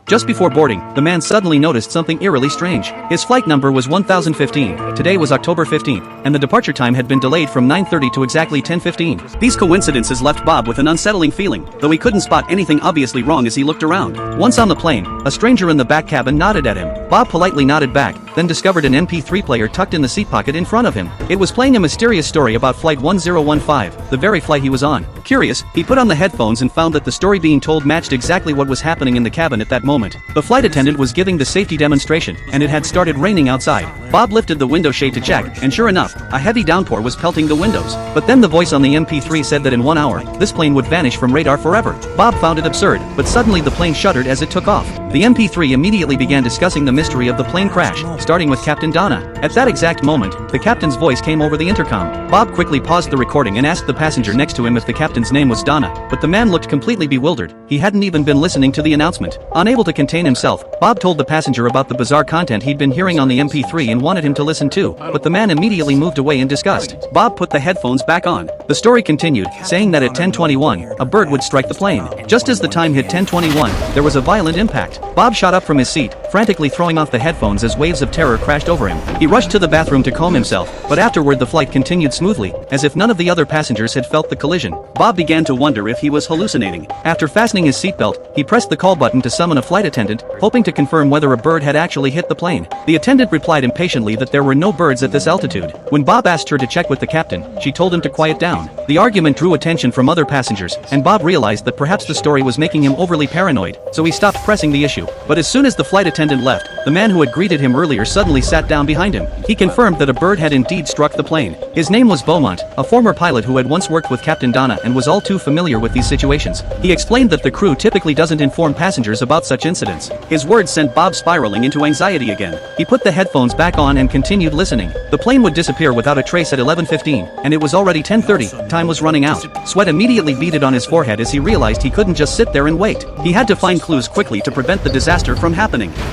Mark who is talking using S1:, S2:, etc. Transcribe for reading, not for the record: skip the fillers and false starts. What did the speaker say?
S1: Just before boarding, the man suddenly noticed something eerily strange. His flight number was 1015. Today was October 15th, and the departure time had been delayed from 9:30 to exactly 10:15. These coincidences left Bob with an unsettling feeling, though he couldn't spot anything obviously wrong as he looked around. Once on the plane, a stranger in the back cabin nodded at him. Bob politely nodded back, then discovered an MP3 player tucked in the seat pocket in front of him. It was playing a mysterious story about Flight 1015, the very flight he was on. Curious, he put on the headphones and found that the story being told matched exactly what was happening in the cabin at that moment. The flight attendant was giving the safety demonstration, and it had started raining outside. Bob lifted the window shade to check, and sure enough, a heavy downpour was pelting the windows. But then the voice on the MP3 said that in 1 hour, this plane would vanish from radar forever. Bob found it absurd, but suddenly the plane shuddered as it took off. The MP3 immediately began discussing the mystery of the plane crash, starting with Captain Donna. At that exact moment, the captain's voice came over the intercom. Bob quickly paused the recording and asked the passenger next to him if the captain's name was Donna, but the man looked completely bewildered. He hadn't even been listening to the announcement. Unable to contain himself, Bob told the passenger about the bizarre content he'd been hearing on the MP3 and wanted him to listen too, but the man immediately moved away in disgust. Bob put the headphones back on. The story continued, saying that at 10:21, a bird would strike the plane. Just as the time hit 10:21, there was a violent impact. Bob shot up from his seat, frantically throwing off the headphones as waves of terror crashed over him. He rushed to the bathroom to calm himself, but afterward the flight continued smoothly, as if none of the other passengers had felt the collision. Bob began to wonder if he was hallucinating. After fastening his seatbelt, he pressed the call button to summon a flight attendant, hoping to confirm whether a bird had actually hit the plane. The attendant replied impatiently that there were no birds at this altitude. When Bob asked her to check with the captain, she told him to quiet down. The argument drew attention from other passengers, and Bob realized that perhaps the story was making him overly paranoid, so he stopped pressing the issue. But as soon as the flight attendant left, the man who had greeted him earlier suddenly sat down behind him. He confirmed that a bird had indeed struck the plane. His name was Beaumont, a former pilot who had once worked with Captain Donna and was all too familiar with these situations. He explained that the crew typically doesn't inform passengers about such incidents. His words sent Bob spiraling into anxiety again. He put the headphones back on and continued listening. The plane would disappear without a trace at 11:15, and it was already 10:30. Time was running out. Sweat immediately beaded on his forehead as he realized he couldn't just sit there and wait. He had to find clues quickly to prevent the disaster from happening.